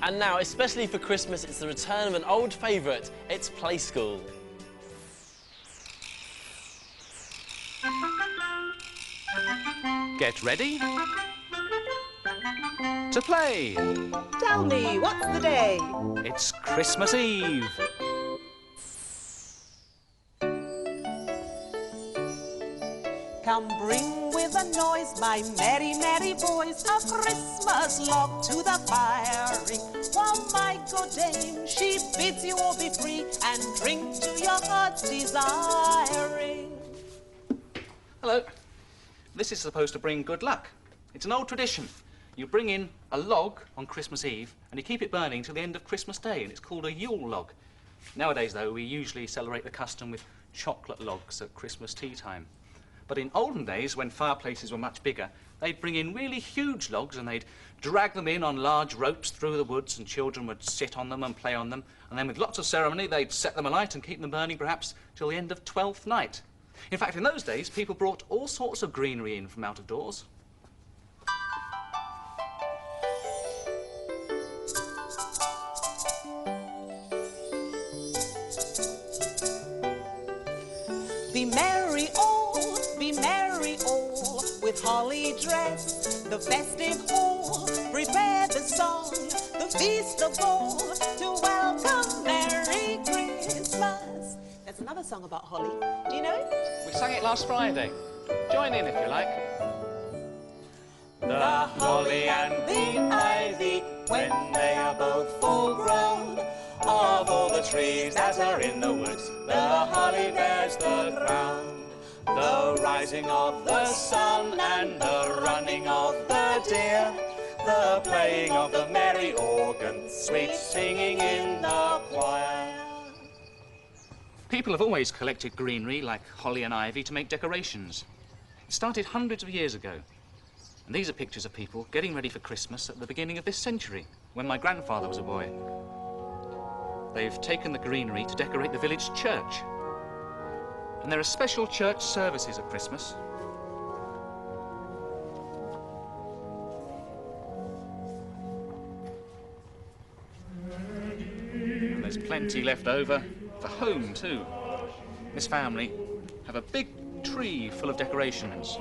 And now, especially for Christmas, it's the return of an old favourite. It's Play School. Get ready to play. Tell me, what's the day? It's Christmas Eve. Come bring with a noise, my merry, merry boys, a Christmas log to the firing. While my good dame, she bids you all be free and drink to your heart's desiring. Hello. This is supposed to bring good luck. It's an old tradition. You bring in a log on Christmas Eve and you keep it burning till the end of Christmas Day, and it's called a Yule log. Nowadays, though, we usually celebrate the custom with chocolate logs at Christmas tea time. But in olden days, when fireplaces were much bigger, they'd bring in really huge logs and they'd drag them in on large ropes through the woods, and children would sit on them and play on them. And then with lots of ceremony, they'd set them alight and keep them burning perhaps till the end of Twelfth Night. In fact, in those days, people brought all sorts of greenery in from out of doors. Be merry all, with holly dress, the festive hall, prepare the song, the feast of all, to welcome Merry Christmas. There's another song about holly. Do you know it? We sang it last Friday. Join in if you like. The holly and the ivy, when they are both full grown, of all the trees that are in the woods, the holly bears the crown. The rising of the sun and the running of the deer, the playing of the merry organ, sweet singing in the choir. People have always collected greenery like holly and ivy to make decorations. It started hundreds of years ago. And these are pictures of people getting ready for Christmas at the beginning of this century, when my grandfather was a boy. They've taken the greenery to decorate the village church. And there are special church services at Christmas. And there's plenty left over for home too. This family have a big tree full of decorations.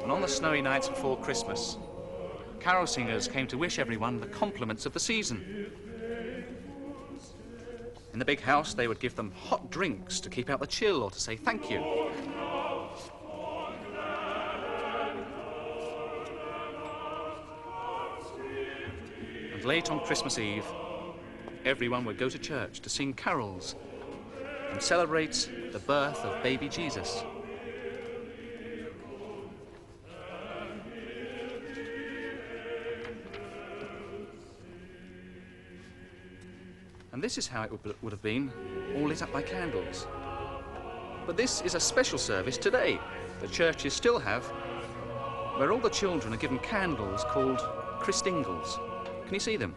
And on the snowy nights before Christmas, carol singers came to wish everyone the compliments of the season. In the big house, they would give them hot drinks to keep out the chill or to say thank you. And late on Christmas Eve, everyone would go to church to sing carols and celebrate the birth of baby Jesus. And this is how it would have been, all lit up by candles. But this is a special service today that churches still have, where all the children are given candles called Christingles. Can you see them?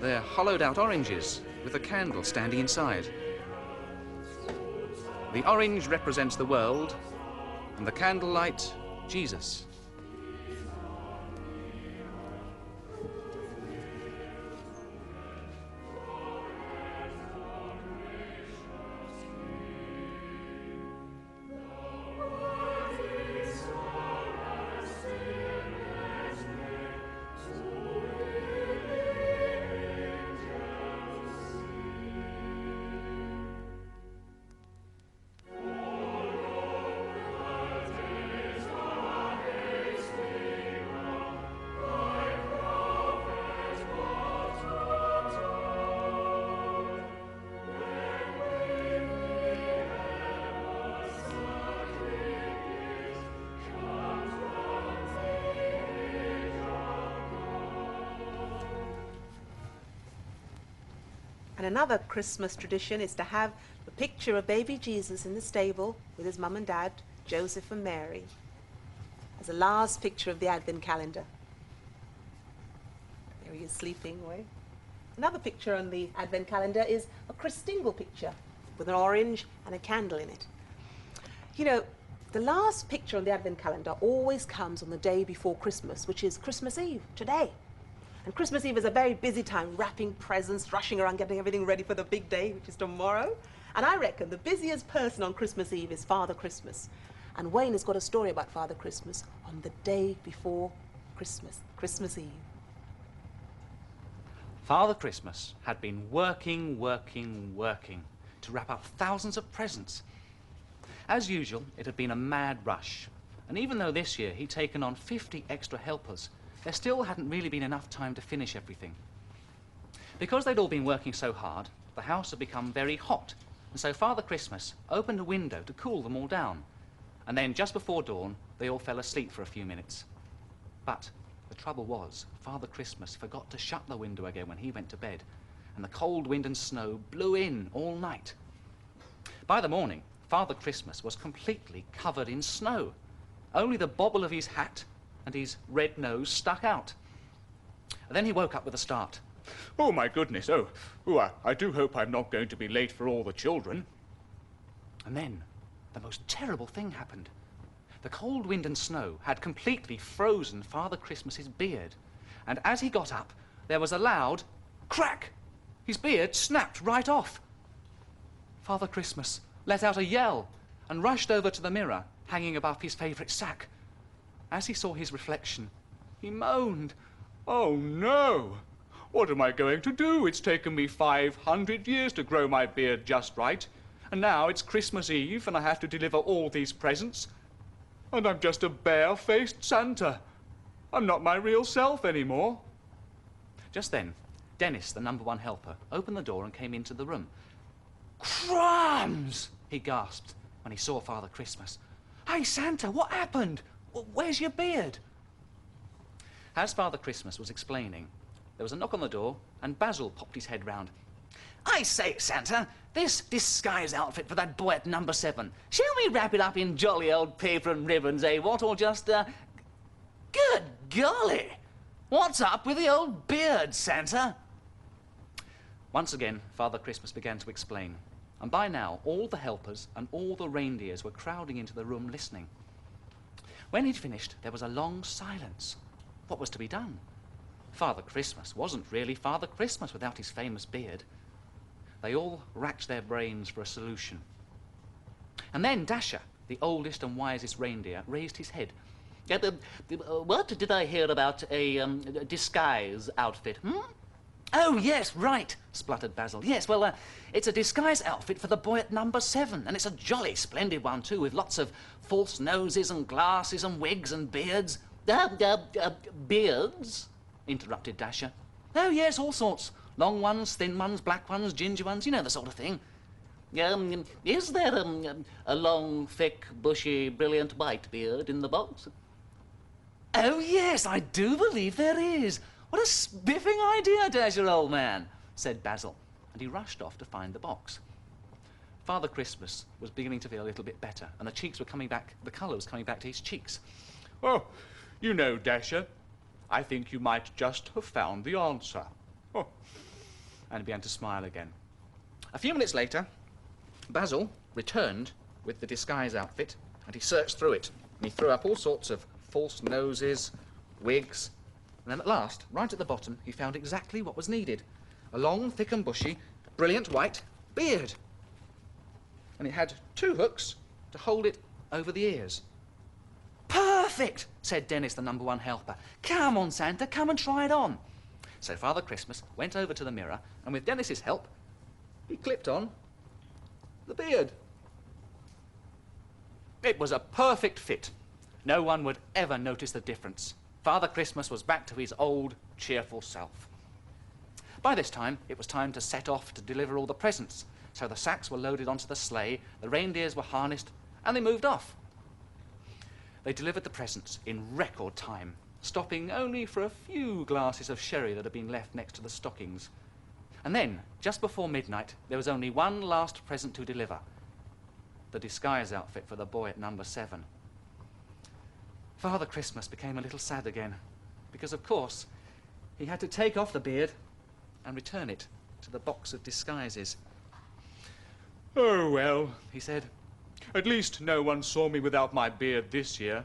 They're hollowed out oranges with a candle standing inside. The orange represents the world, and the candlelight, Jesus. And another Christmas tradition is to have the picture of baby Jesus in the stable with his mum and dad, Joseph and Mary, as a last picture of the Advent calendar. There he is sleeping away. Another picture on the Advent calendar is a Christingle picture with an orange and a candle in it. You know, The last picture on the Advent calendar always comes on the day before Christmas, which is Christmas Eve, today. And Christmas Eve is a very busy time, wrapping presents, rushing around, getting everything ready for the big day, which is tomorrow. And I reckon the busiest person on Christmas Eve is Father Christmas. And Wayne has got a story about Father Christmas on the day before Christmas, Christmas Eve. Father Christmas had been working to wrap up thousands of presents. As usual, it had been a mad rush. And even though this year he'd taken on 50 extra helpers, there still hadn't really been enough time to finish everything. Because they'd all been working so hard, the house had become very hot, and so Father Christmas opened a window to cool them all down. And then, just before dawn, they all fell asleep for a few minutes. But the trouble was, Father Christmas forgot to shut the window again when he went to bed, and the cold wind and snow blew in all night. By the morning, Father Christmas was completely covered in snow. Only the bobble of his hat and his red nose stuck out. And then he woke up with a start. Oh, my goodness. I do hope I'm not going to be late for all the children. And then the most terrible thing happened. The cold wind and snow had completely frozen Father Christmas's beard. And as he got up, there was a loud crack. His beard snapped right off. Father Christmas let out a yell and rushed over to the mirror hanging above his favourite sack. As he saw his reflection, he moaned. Oh, no. What am I going to do? It's taken me 500 years to grow my beard just right. And now it's Christmas Eve and I have to deliver all these presents. And I'm just a bare-faced Santa. I'm not my real self anymore. Just then, Dennis, the #1 helper, opened the door and came into the room. Crumbs! He gasped when he saw Father Christmas. Hey, Santa, what happened? Where's your beard? As Father Christmas was explaining, there was a knock on the door and Basil popped his head round. I say, Santa, this disguise outfit for that boy at #7, shall we wrap it up in jolly old paper and ribbons, eh, what, or just, Good golly! What's up with the old beard, Santa? Once again, Father Christmas began to explain, and by now all the helpers and all the reindeers were crowding into the room listening. When he'd finished, there was a long silence. What was to be done? Father Christmas wasn't really Father Christmas without his famous beard. They all racked their brains for a solution. And then Dasher, the oldest and wisest reindeer, raised his head. What did I hear about a disguise outfit, Oh, yes, right, spluttered Basil. Yes, well, it's a disguise outfit for the boy at #7, and it's a jolly splendid one, too, with lots of false noses and glasses and wigs and beards. Beards? Interrupted Dasher. Oh, yes, all sorts. Long ones, thin ones, black ones, ginger ones, you know the sort of thing. Is there a long, thick, bushy, brilliant white beard in the box? Oh, yes, I do believe there is. What a spiffing idea, Dasher, old man, said Basil, and he rushed off to find the box. Father Christmas was beginning to feel a little bit better, and the cheeks were coming back, the colour was coming back to his cheeks. Oh, you know, Dasher, I think you might just have found the answer. Oh. And he began to smile again. A few minutes later, Basil returned with the disguise outfit, and he searched through it, and he threw up all sorts of false noses, wigs, and then at last, right at the bottom, he found exactly what was needed. A long, thick and bushy, brilliant white beard. And it had 2 hooks to hold it over the ears. Perfect, said Dennis, the #1 helper. Come on, Santa, come and try it on. So Father Christmas went over to the mirror, and with Dennis's help, he clipped on the beard. It was a perfect fit. No one would ever notice the difference. Father Christmas was back to his old, cheerful self. By this time, it was time to set off to deliver all the presents. So the sacks were loaded onto the sleigh, the reindeers were harnessed, and they moved off. They delivered the presents in record time, stopping only for a few glasses of sherry that had been left next to the stockings. And then, just before midnight, there was only one last present to deliver. The disguise outfit for the boy at #7. Father Christmas became a little sad again, because, of course, he had to take off the beard and return it to the box of disguises. Oh, well, he said. At least no one saw me without my beard this year.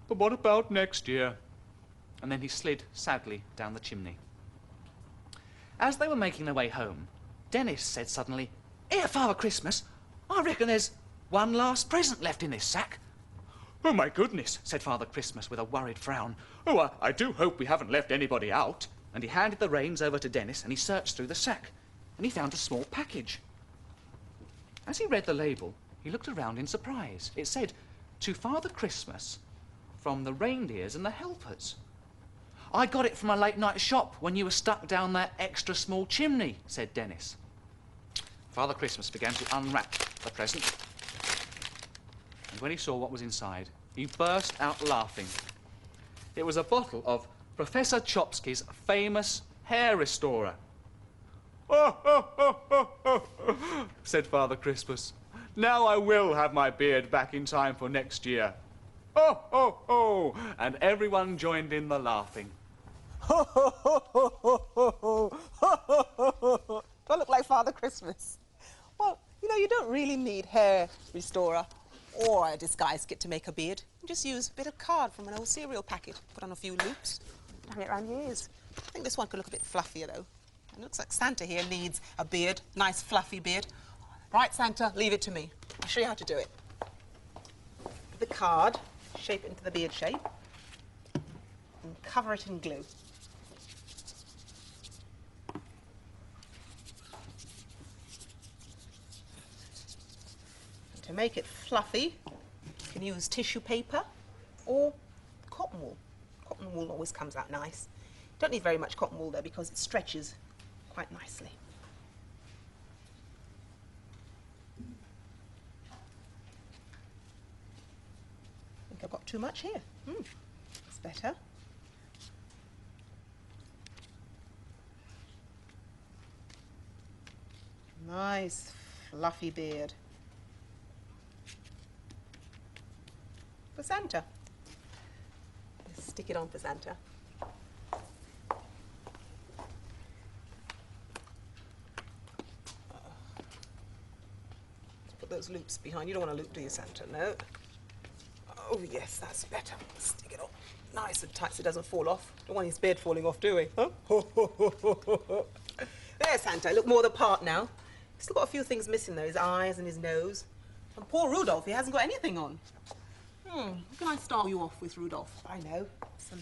But what about next year? And then he slid sadly down the chimney. As they were making their way home, Dennis said suddenly, "Here, Father Christmas, I reckon there's one last present left in this sack." Oh, my goodness, said Father Christmas with a worried frown. Oh, I do hope we haven't left anybody out. And he handed the reins over to Dennis and he searched through the sack. And he found a small package. As he read the label, he looked around in surprise. It said, "To Father Christmas, from the reindeers and the helpers." "I got it from a late-night shop when you were stuck down that extra small chimney," said Dennis. Father Christmas began to unwrap the present. And when he saw what was inside, he burst out laughing. It was a bottle of Professor Chopsky's famous hair restorer. Oh, oh, oh, oh, oh, oh, said Father Christmas. Now I will have my beard back in time for next year. Oh, oh, oh, and everyone joined in the laughing. Ho, ho, ho, ho, ho, ho, ho, ho, ho, ho. Do I look like Father Christmas? Well, you know, you don't really need hair restorer or a disguise kit to make a beard. You just use a bit of card from an old cereal packet, put on a few loops, hang it around your ears. I think this one could look a bit fluffier, though. It looks like Santa here needs a beard, nice fluffy beard. Right, Santa, leave it to me. I'll show you how to do it. Put the card, shape it into the beard shape, and cover it in glue. To make it fluffy, you can use tissue paper or cotton wool. Cotton wool always comes out nice. You don't need very much cotton wool though because it stretches quite nicely. I think I've got too much here. That's better. Nice fluffy beard. For Santa. Let's stick it on for Santa. Let's put those loops behind. You don't want a loop, do you, Santa? No. Oh, yes, that's better. Stick it on nice and tight so it doesn't fall off. Don't want his beard falling off, do we? Huh? There, Santa. Look more the part now. He's still got a few things missing, though. His eyes and his nose. And poor Rudolph, he hasn't got anything on. What can I start you off with, Rudolph? I know. Some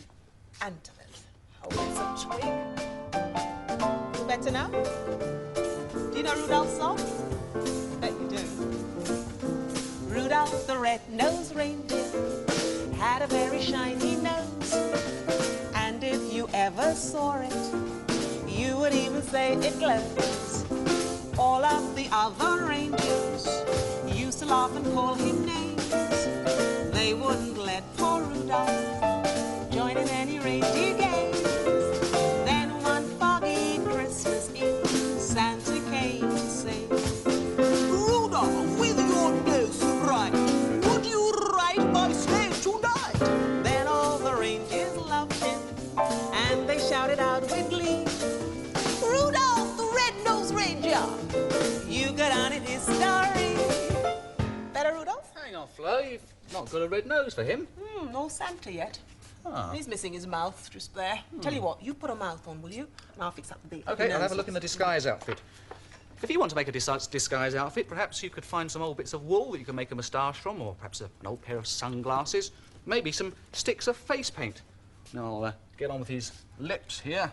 antlers. Oh, there's a twig. Better now? Do you know Rudolph's song? I bet you do. Rudolph the red-nosed reindeer had a very shiny nose. And if you ever saw it, you would even say it glows. All of the other reindeers used to laugh and call him names. They wouldn't let poor Rudolph join in any reindeer games. Then one foggy Christmas Eve, Santa came to say, "Rudolph, with your nose so bright, would you ride my sleigh tonight?" Then all the reindeers loved him, and they shouted out with glee, "Rudolph, the red-nosed reindeer, you got on in his story." Better, Rudolph? Hang on, Flo, you've not got a red nose for him. No Santa yet. Ah. He's missing his mouth just there. Tell you what, you put a mouth on, will you? And I'll fix up the beak. OK, I'll have a look in the disguise outfit. If you want to make a disguise outfit, perhaps you could find some old bits of wool that you can make a moustache from, or perhaps an old pair of sunglasses, maybe some sticks of face paint. Now I'll get on with his lips here.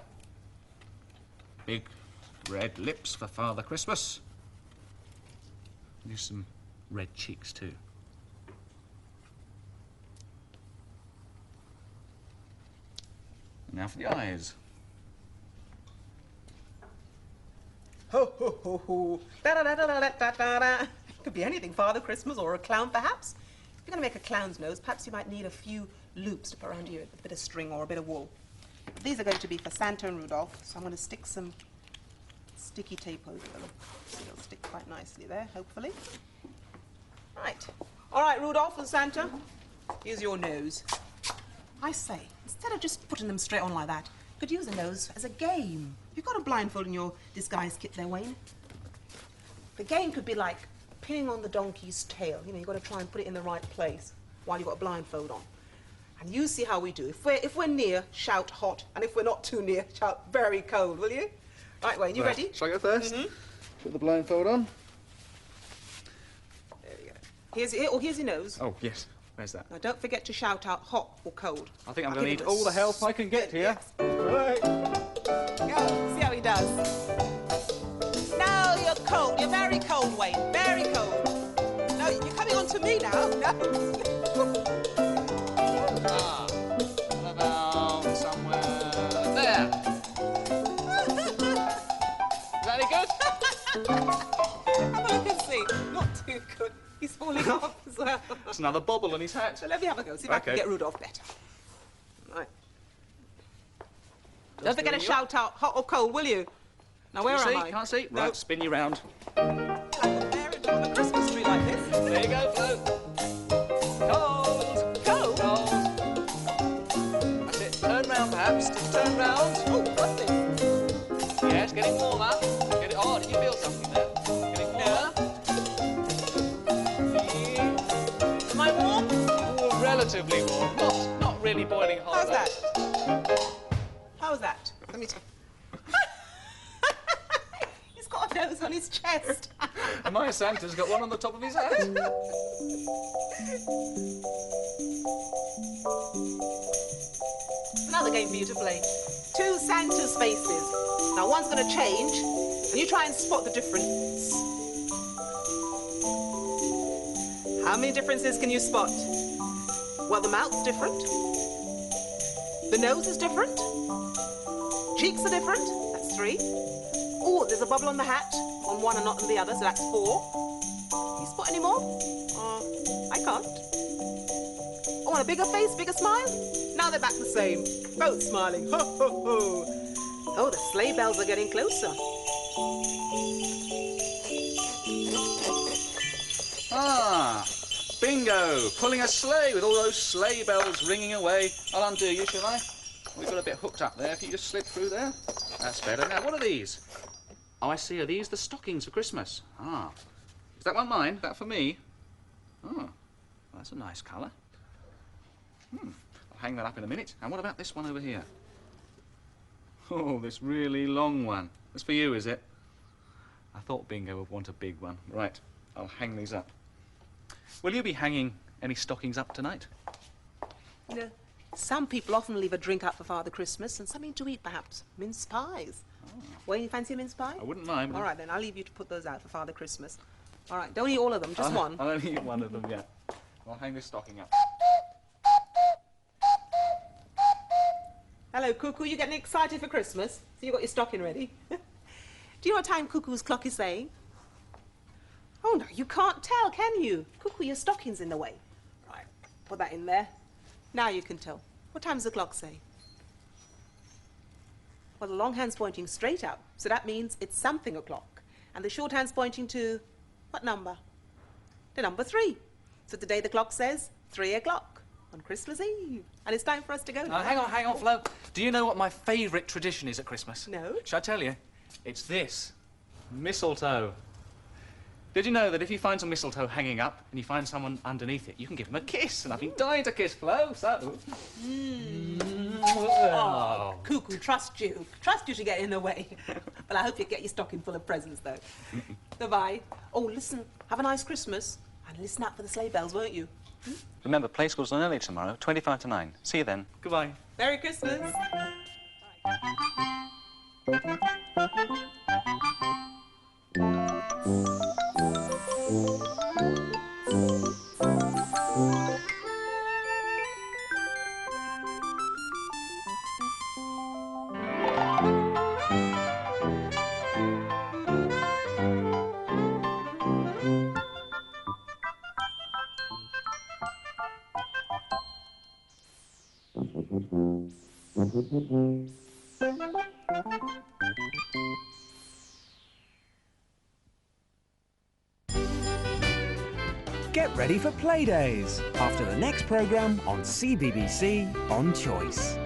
Big red lips for Father Christmas. Use some red cheeks too. Now for the eyes. Ho, ho, ho, ho. Da-da-da-da-da-da-da-da. Could be anything, Father Christmas or a clown, perhaps. If you're going to make a clown's nose, perhaps you might need a few loops to put around your ear with a bit of string or a bit of wool. These are going to be for Santa and Rudolph, so I'm going to stick some sticky tape over them. So they'll stick quite nicely there, hopefully. Right. All right, Rudolph and Santa, here's your nose. I say, instead of just putting them straight on like that, you could use a nose as a game. You've got a blindfold in your disguise kit there, Wayne. The game could be like pinning on the donkey's tail. You know, you've got to try and put it in the right place while you've got a blindfold on. And you see how we do. If we're near, shout hot. And if we're not too near, shout very cold, will you? Right, Wayne, you ready? Shall I go first? Put the blindfold on. There we go. Here's your nose. Oh, yes. Where's that? Now, don't forget to shout out hot or cold. I think I'm I'll going to give need it a all the help I can get here. Right. Go. See how he does. No, you're cold. You're very cold, Wayne. Very cold. No, you're coming on to me now. No. What about somewhere there? Is that any good? Have a look and see. Not too good. He's falling off as well. That's another bobble on his hat. So let me have a go. See if I can Okay. get Rudolph better. Right. Don't forget to shout out hot or cold, will you? Now, where Can you am see? I? Can't see? No. Right, spin you round. Like a fairy on a Christmas tree like this. There you go, Flo. Cold. Cold? Cold. That's it. Turn round, perhaps. Just turn round. Oh, what's this? Yes, getting warmer. Get it. Oh, did you feel something there? Getting warmer. Am I warm? Oh, relatively warm. Not really boiling hot. How's though. that? How's that? Let me tell He's got a nose on his chest. And my Santa's got one on the top of his head. Another game for you to play. Two Santa's faces. Now one's going to change, and you try and spot the difference. How many differences can you spot? Well, the mouth's different. The nose is different. Cheeks are different. That's 3. Oh, there's a bubble on the hat. On one and not on the other, so that's 4. Can you spot any more? I can't. Oh, and a bigger face, bigger smile? Now they're back the same. Both smiling. Ho, ho, ho. Oh, the sleigh bells are getting closer. Ah, bingo! Pulling a sleigh with all those sleigh bells ringing away. I'll undo you, shall I? We've got a bit hooked up there. If you just slip through there. That's better. Now, what are these? Oh, I see. Are these the stockings for Christmas? Ah. Is that one mine? Is that for me? Oh, well, that's a nice colour. I'll hang that up in a minute. And what about this one over here? Oh, this really long one. That's for you, is it? I thought Bingo would want a big one. Right, I'll hang these up. Will you be hanging any stockings up tonight? No. Some people often leave a drink out for Father Christmas and something to eat, perhaps. Mince pies. Wayne, you fancy a mince pie? I wouldn't mind. But All right, then. I'll leave you to put those out for Father Christmas. All right, don't eat all of them, just one. I'll only eat one of them, yeah. I'll hang this stocking up. Hello, Cuckoo. You getting excited for Christmas? So you got your stocking ready? Do you know what time Cuckoo's clock is saying? Oh, no, you can't tell, can you? Cuckoo, your stocking's in the way. Right, put that in there. Now you can tell. What time does the clock say? Well, the long hand's pointing straight out, so that means it's something o'clock. And the short hand's pointing to what number? The number 3. So today the clock says 3 o'clock on Christmas Eve. And it's time for us to go. Hang on, Flo. Do you know what my favourite tradition is at Christmas? No. Shall I tell you? It's this. Mistletoe. Did you know that if you find some mistletoe hanging up and you find someone underneath it, you can give them a kiss? And I've been dying to kiss Flo, so... Oh, Cuckoo, trust you to get in the way. But I hope you get your stocking full of presents, though. Goodbye. Oh, listen, have a nice Christmas. And listen out for the sleigh bells, won't you? Remember, play school's on early tomorrow, 25 to 9. See you then. Goodbye. Merry Christmas. Get ready for Playdays after the next programme on CBBC On Choice.